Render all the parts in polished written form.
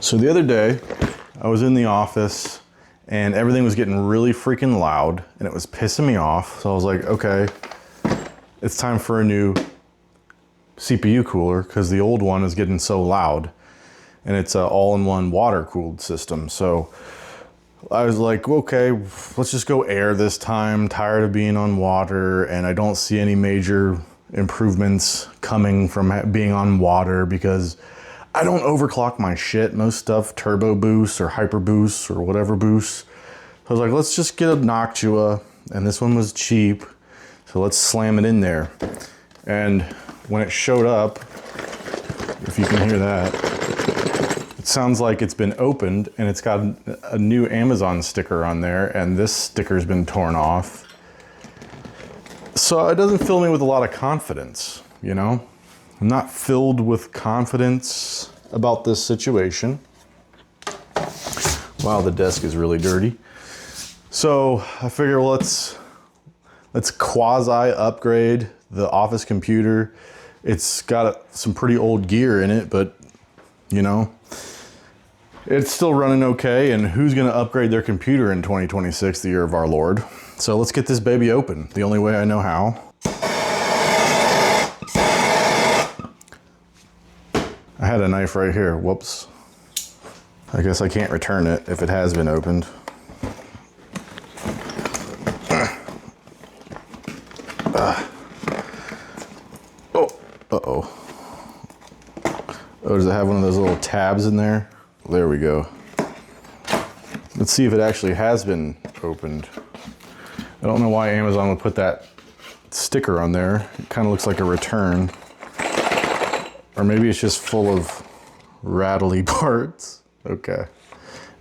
So the other day, I was in the office and everything was getting really freaking loud and it was pissing me off. So I was like, okay, it's time for a new CPU cooler because the old one is getting so loud, and it's an all-in-one water-cooled system. So I was like, okay, let's just go air this time. Tired of being on water, and I don't see any major improvements coming from being on water because I don't overclock my shit. Most stuff turbo boosts or hyper boosts or whatever boosts. So I was like, let's just get a Noctua, and this one was cheap, so let's slam it in there. And when it showed up, if you can hear that, it sounds like it's been opened and it's got a new Amazon sticker on there, and this sticker's been torn off. So it doesn't fill me with a lot of confidence, you know? I'm not filled with confidence about this situation. Wow, the desk is really dirty. So I figure let's quasi upgrade the office computer. It's got some pretty old gear in it, but you know, it's still running okay. And who's gonna upgrade their computer in 2026, the year of our Lord? So let's get this baby open, the only way I know how. I had a knife right here, whoops. I guess I can't return it if it has been opened. Uh-oh. Oh, does it have one of those little tabs in there? There we go. Let's see if it actually has been opened. I don't know why Amazon would put that sticker on there. It kind of looks like a return. Or maybe it's just full of rattly parts. Okay.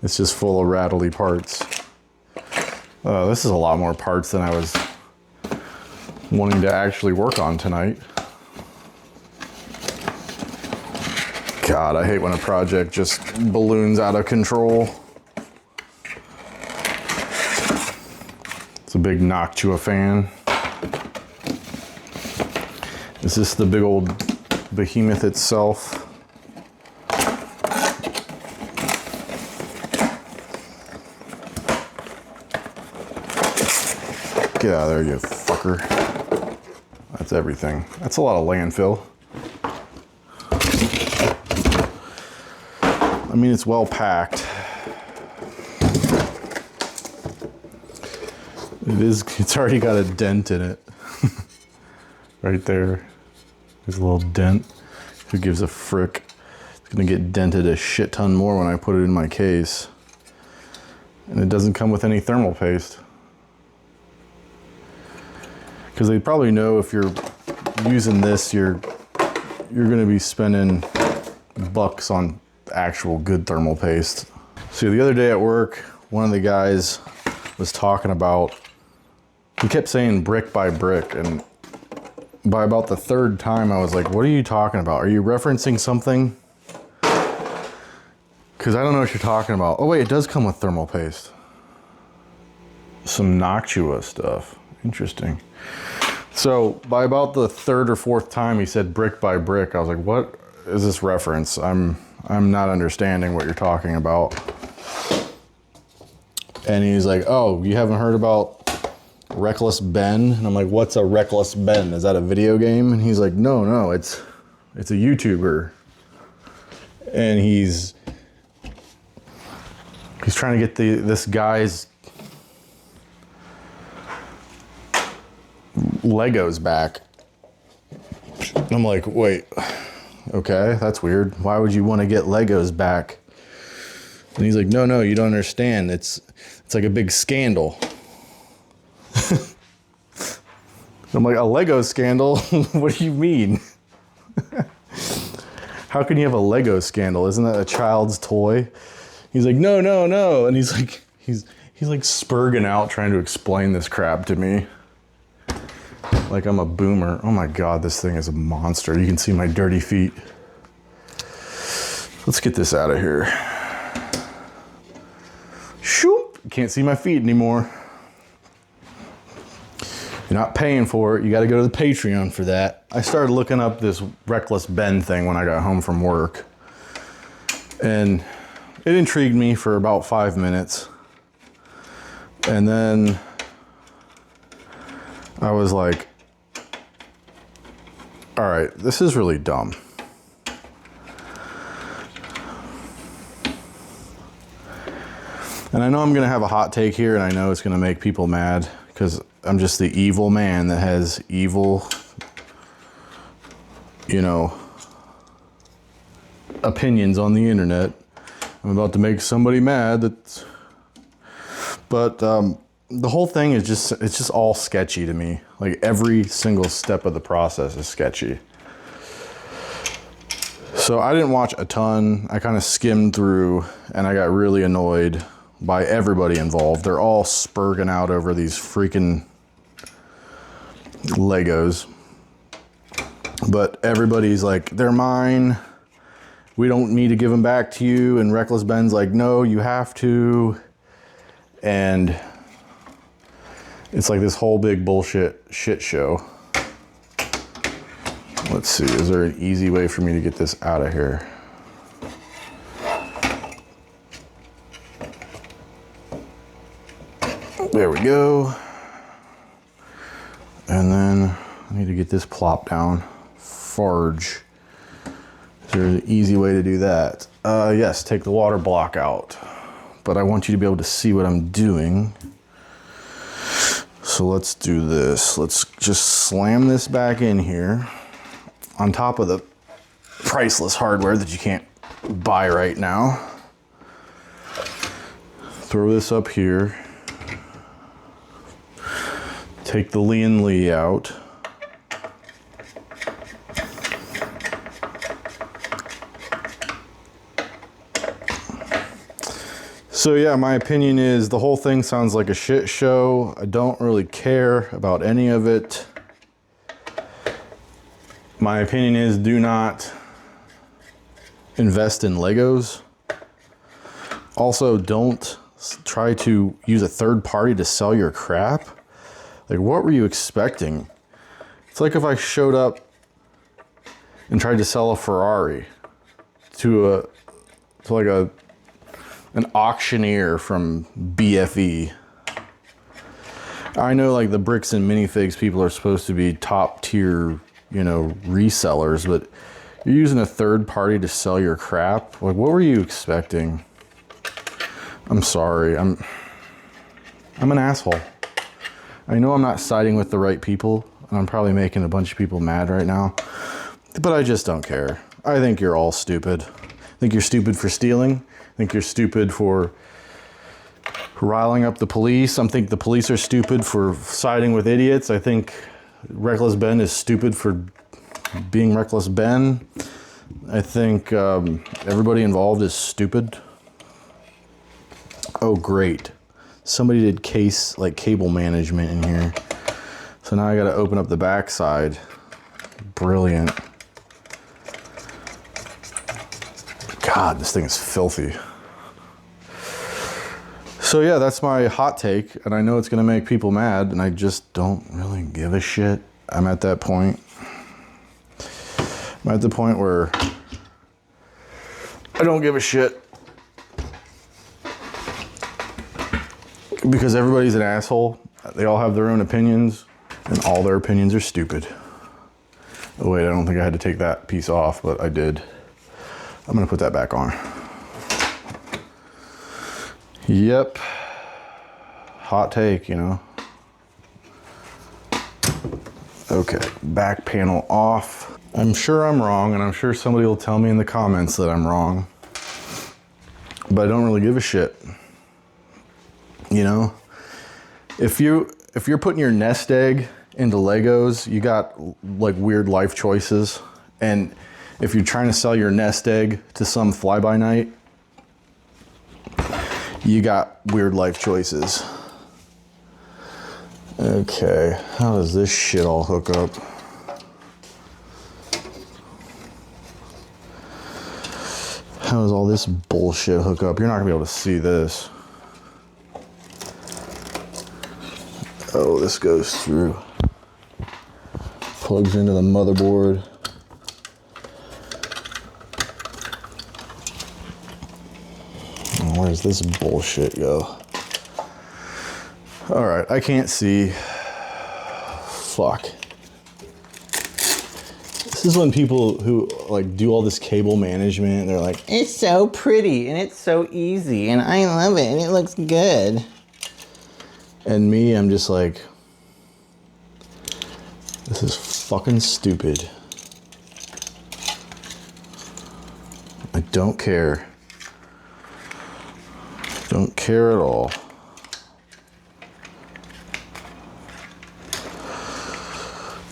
It's just full of rattly parts. This is a lot more parts than I was wanting to actually work on tonight. God, I hate when a project just balloons out of control. It's a big Noctua fan. Is this the big old behemoth itself? Get out of there, you fucker. That's everything. That's a lot of landfill. I mean, it's well packed. It's already got a dent in it. Right there. There's a little dent. Who gives a frick? It's gonna get dented a shit ton more when I put it in my case. And it doesn't come with any thermal paste. Because they probably know if you're using this, you're gonna be spending bucks on actual good thermal paste. See, the other day at work, one of the guys was talking about, he kept saying brick by brick, and by about the third time I was like, what are you talking about? Are you referencing something? Because I don't know what you're talking about. Oh wait, it does come with thermal paste. Some Noctua stuff. Interesting. So by about the third or fourth time he said brick by brick, I was like, what is this reference? I'm not understanding what you're talking about. And he's like, oh, you haven't heard about Reckless Ben? And I'm like, what's a Reckless Ben? Is that a video game? And he's like, no, it's a YouTuber. And he's trying to get this guy's Legos back. I'm like, wait, okay, that's weird. Why would you want to get Legos back? And he's like, no, you don't understand. It's like a big scandal. I'm like, a Lego scandal? What do you mean? How can you have a Lego scandal? Isn't that a child's toy? He's like, no. And he's like spurging out trying to explain this crap to me. Like I'm a boomer. Oh my God, this thing is a monster. You can see my dirty feet. Let's get this out of here. Shoop! Can't see my feet anymore. You're not paying for it. You got to go to the Patreon for that. I started looking up this Reckless Ben thing when I got home from work. And it intrigued me for about 5 minutes. And then I was like, all right, this is really dumb. And I know I'm gonna have a hot take here, and I know it's gonna make people mad because I'm just the evil man that has evil, you know, opinions on the internet. I'm about to make somebody mad. But the whole thing is it's just all sketchy to me. Like every single step of the process is sketchy. So I didn't watch a ton. I kind of skimmed through, and I got really annoyed by everybody involved. They're all spurging out over these freaking Legos. But everybody's like, they're mine. We don't need to give them back to you. And Reckless Ben's like, no, you have to. And it's like this whole big bullshit shit show. Let's see, is there an easy way for me to get this out of here? There we go. And then I need to get this plopped down. Farge. Is there an easy way to do that? Yes, take the water block out. But I want you to be able to see what I'm doing. So let's do this. Let's just slam this back in here on top of the priceless hardware that you can't buy right now. Throw this up here. Take the Lee and Lee out. So yeah, my opinion is the whole thing sounds like a shit show. I don't really care about any of it. My opinion is do not invest in Legos. Also, don't try to use a third party to sell your crap. Like, what were you expecting? It's like if I showed up and tried to sell a Ferrari to an auctioneer from BFE. I know like the bricks and minifigs people are supposed to be top tier, you know, resellers, but you're using a third party to sell your crap. Like, what were you expecting? I'm sorry. I'm an asshole. I know I'm not siding with the right people, and I'm probably making a bunch of people mad right now, but I just don't care. I think you're all stupid. I think you're stupid for stealing. I think you're stupid for riling up the police. I think the police are stupid for siding with idiots. I think Reckless Ben is stupid for being Reckless Ben. I think everybody involved is stupid. Oh, great. Somebody did cable management in here. So now I got to open up the back side. Brilliant. God, this thing is filthy. So yeah, that's my hot take, and I know it's gonna make people mad, and I just don't really give a shit. I'm at that point. I'm at the point where I don't give a shit. Because everybody's an asshole. They all have their own opinions, and all their opinions are stupid. Oh wait, I don't think I had to take that piece off, but I did. I'm gonna put that back on. Yep. Hot take, you know. Okay, back panel off. I'm sure I'm wrong, and I'm sure somebody will tell me in the comments that I'm wrong. But I don't really give a shit. You know? If you're putting your nest egg into Legos, you got like weird life choices. And if you're trying to sell your nest egg to some fly-by-night, you got weird life choices. Okay, how does this shit all hook up? How does all this bullshit hook up? You're not gonna be able to see this. Oh, this goes through. Plugs into the motherboard. where does this bullshit go? All right, I can't see. Fuck. This is when people who like do all this cable management, they're like, it's so pretty and it's so easy and I love it and it looks good. And me, I'm just like, this is fucking stupid. I don't care. Don't care at all.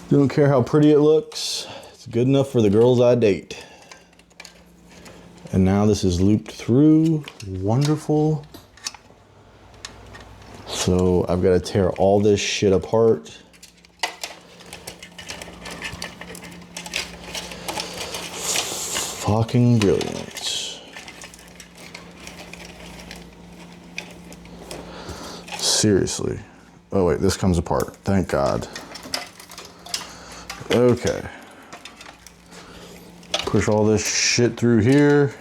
Don't care how pretty it looks. It's good enough for the girls I date. And now this is looped through. Wonderful. So I've got to tear all this shit apart. Fucking brilliant. Seriously. Oh wait, this comes apart. Thank God. Okay. Push all this shit through here.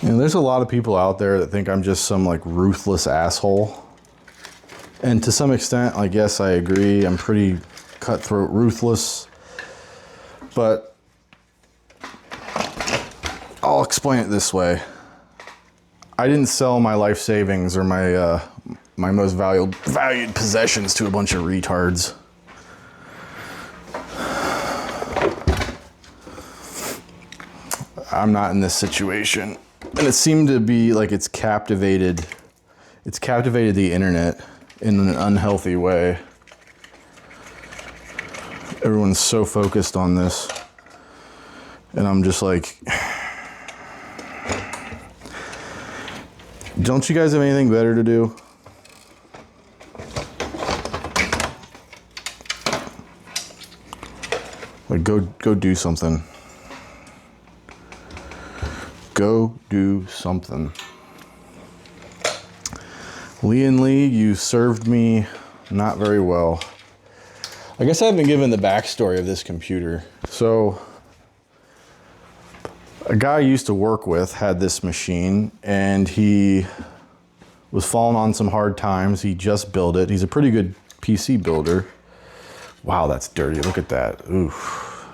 And there's a lot of people out there that think I'm just some like ruthless asshole. And to some extent, I guess I agree. I'm pretty cutthroat ruthless. But I'll explain it this way. I didn't sell my life savings or my my most valued possessions to a bunch of retards. I'm not in this situation. And it seemed to be like it's captivated the internet in an unhealthy way. Everyone's so focused on this. And I'm just like, don't you guys have anything better to do? Like go do something. Go do something. Lee and Lee, you served me not very well. I guess I haven't given the backstory of this computer. So a guy I used to work with had this machine and he was falling on some hard times. He just built it. He's a pretty good PC builder. Wow, that's dirty. Look at that. Oof.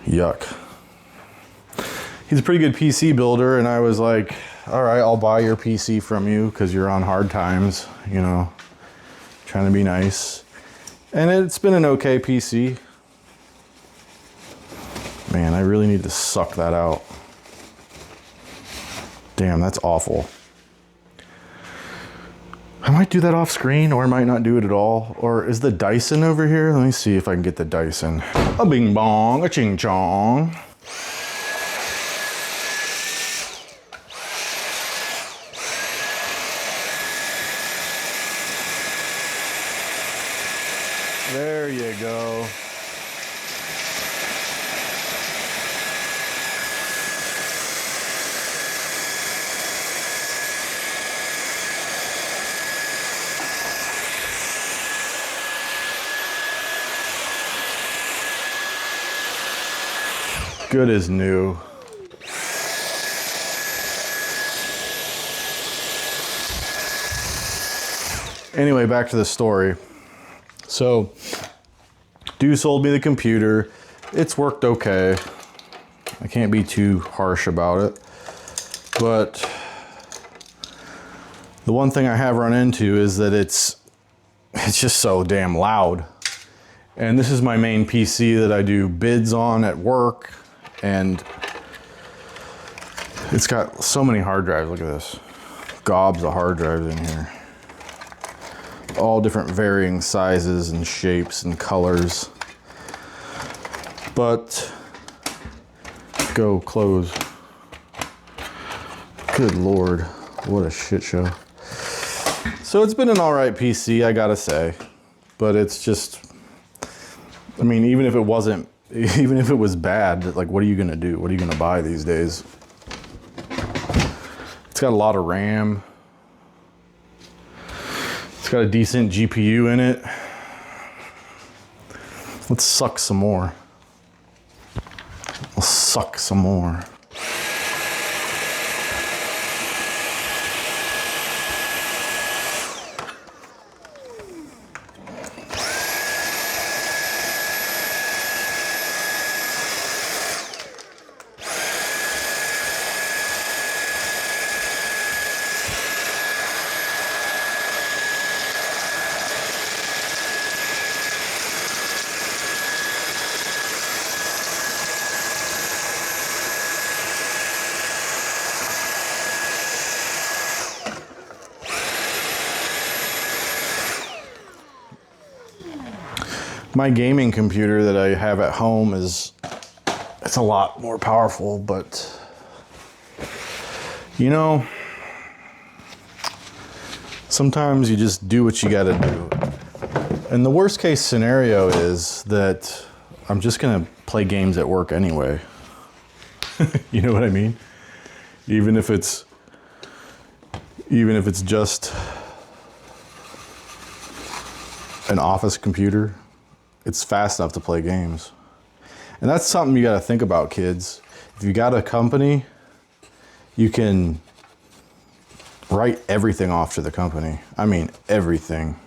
Yuck. He's a pretty good PC builder, and I was like, all right, I'll buy your PC from you because you're on hard times, you know, trying to be nice. And it's been an okay PC. Man, I really need to suck that out. Damn, that's awful. I might do that off screen, or I might not do it at all. Or is the Dyson over here? Let me see if I can get the Dyson. A bing bong, a ching chong. There you go. Good as new. Anyway, back to the story. So, dude sold me the computer. It's worked okay. I can't be too harsh about it. But the one thing I have run into is that it's just so damn loud. And this is my main PC that I do bids on at work. And it's got so many hard drives. Look at this. Gobs of hard drives in here. All different varying sizes and shapes and colors. But go close. Good Lord, what a shit show. So it's been an all right PC, I gotta say, but it's just, I mean, even if it was bad, like, what are you gonna do? What are you gonna buy these days? It's got a lot of RAM. It's got a decent GPU in it. Let's suck some more. Let's suck some more. My gaming computer that I have at home it's a lot more powerful, but you know, sometimes you just do what you gotta do. And the worst case scenario is that I'm just gonna play games at work anyway. You know what I mean? Even if it's just an office computer, it's fast enough to play games. And that's something you got to think about, kids. If you got a company, you can write everything off to the company. I mean, everything.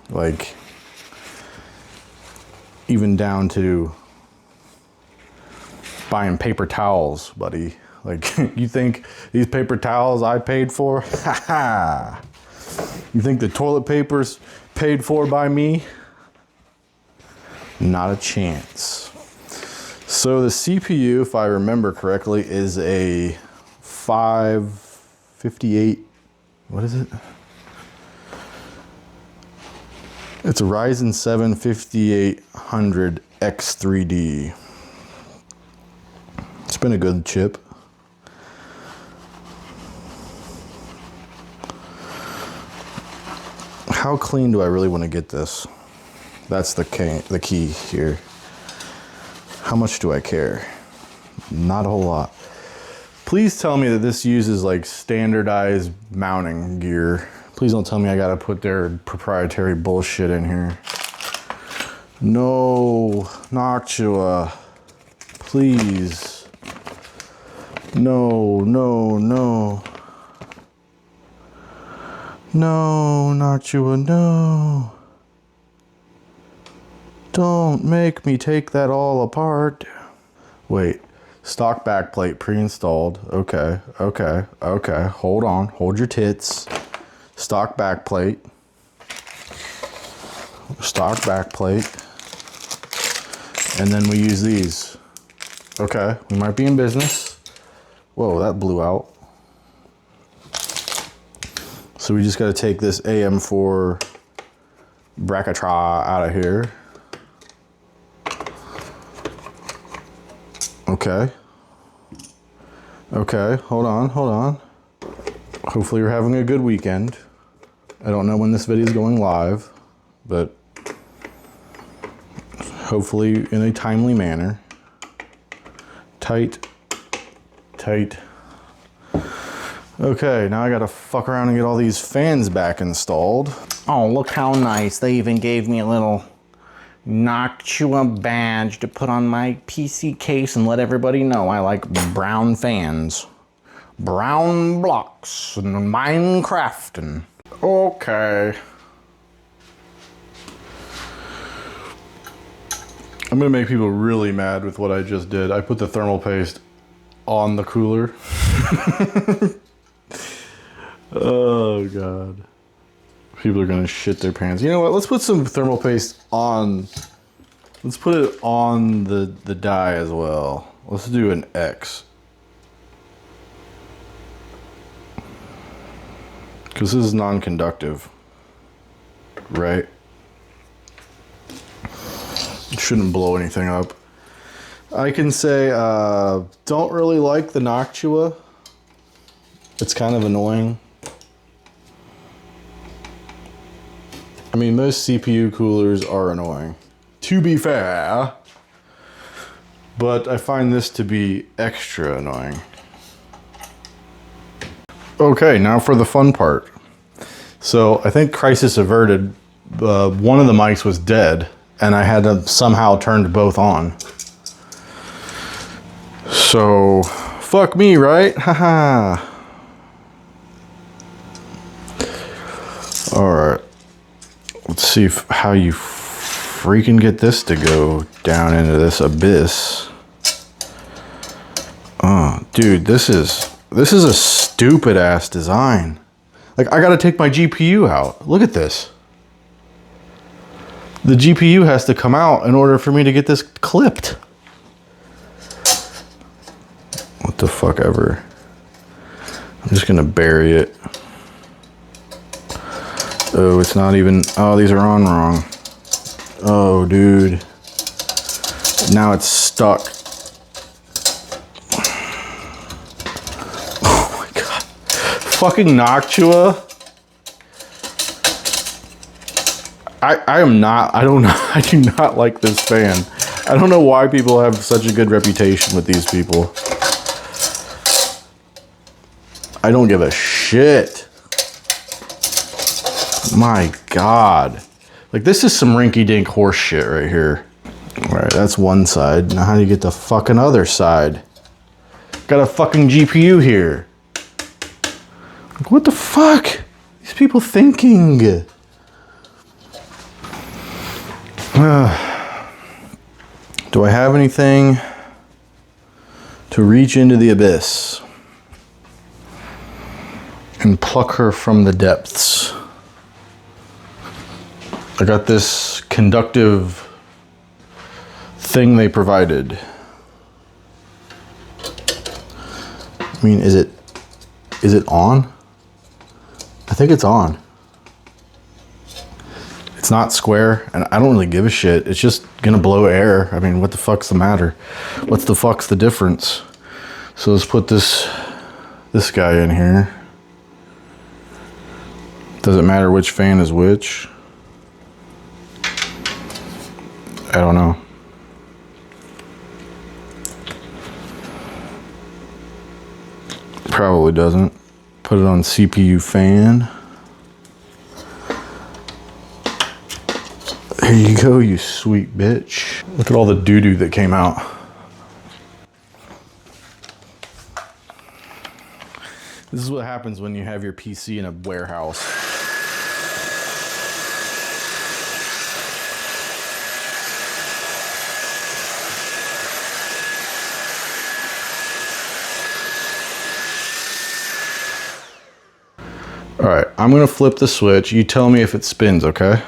Like, even down to buying paper towels, buddy. Like, you think these paper towels I paid for? Ha ha! You think the toilet paper's paid for by me? Not a chance. So the CPU, if I remember correctly, is a 558, what is it? It's a Ryzen 7 5800 X3D. It's been a good chip. How clean do I really want to get this? That's the key here. How much do I care? Not a whole lot. Please tell me that this uses like standardized mounting gear. Please don't tell me I gotta put their proprietary bullshit in here. No, Noctua, please. No, no, no. No, Noctua, no. Don't make me take that all apart. Wait, stock backplate pre-installed. Okay, okay, okay. Hold on, hold your tits. Stock backplate. Stock backplate. And then we use these. Okay, we might be in business. Whoa, that blew out. So we just gotta take this AM4 brackatra out of here. Okay. Okay, hold on, hold on. Hopefully you're having a good weekend. I don't know when this video is going live, but hopefully in a timely manner. Tight, tight. Okay, now I gotta fuck around and get all these fans back installed. Oh, look how nice. They even gave me a little Noctua badge to put on my PC case and let everybody know I like brown fans. Brown blocks and Minecrafting. Okay. I'm gonna make people really mad with what I just did. I put the thermal paste on the cooler. Oh God. People are gonna shit their pants. You know what? Let's put some thermal paste on. Let's put it on the die as well. Let's do an X. Because this is non-conductive, right? It shouldn't blow anything up. I can say, don't really like the Noctua. It's kind of annoying. I mean, most CPU coolers are annoying, to be fair, but I find this to be extra annoying. Okay, now for the fun part. So I think crisis averted. One of the mics was dead, and I had to somehow turn both on. So, fuck me, right? Haha. Alright. Let's see how you freaking get this to go down into this abyss. Oh, dude, this is a stupid ass design. Like, I gotta take my GPU out. Look at this. The GPU has to come out in order for me to get this clipped. What the fuck ever. I'm just gonna bury it. Oh, it's not even, oh, these are on wrong. Oh, dude. Now it's stuck. Oh my god. Fucking Noctua. I do not like this fan. I don't know why people have such a good reputation with these people. I don't give a shit. My god. Like, this is some rinky-dink horse shit right here. Alright, that's one side. Now how do you get the fucking other side? Got a fucking GPU here. Like, what the fuck? These people thinking? Do I have anything to reach into the abyss and pluck her from the depths? I got this conductive thing they provided. I mean, is it on? I think it's on. It's not square, and I don't really give a shit. It's just gonna blow air. I mean, what the fuck's the matter? What's the fuck's the difference? So let's put this guy in here. Doesn't matter which fan is which. I don't know. Probably doesn't. Put it on CPU fan. There you go, you sweet bitch. Look at all the doo-doo that came out. This is what happens when you have your PC in a warehouse. All right, I'm gonna flip the switch. You tell me if it spins, okay?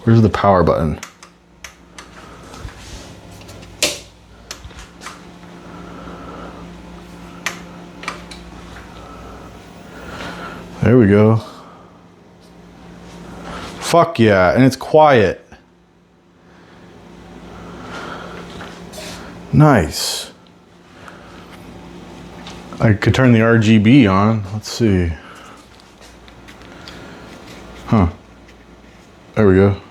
Where's the power button? There we go. Fuck yeah, and it's quiet. Nice. I could turn the RGB on. Let's see. Huh. There we go.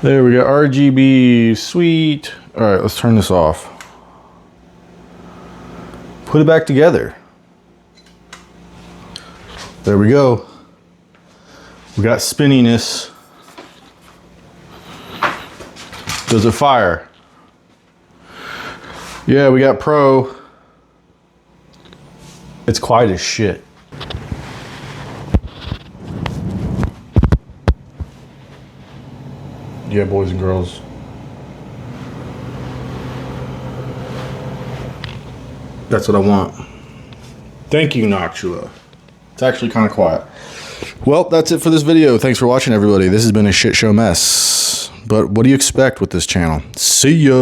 There we go, RGB, sweet. All right, let's turn this off. Put it back together. There we go. We got spinniness. Does it fire? Yeah, we got pro. It's quiet as shit. Yeah, boys and girls. That's what I want. Thank you, Noctua. It's actually kind of quiet. Well, that's it for this video. Thanks for watching, everybody. This has been a shit show mess. But what do you expect with this channel? See ya!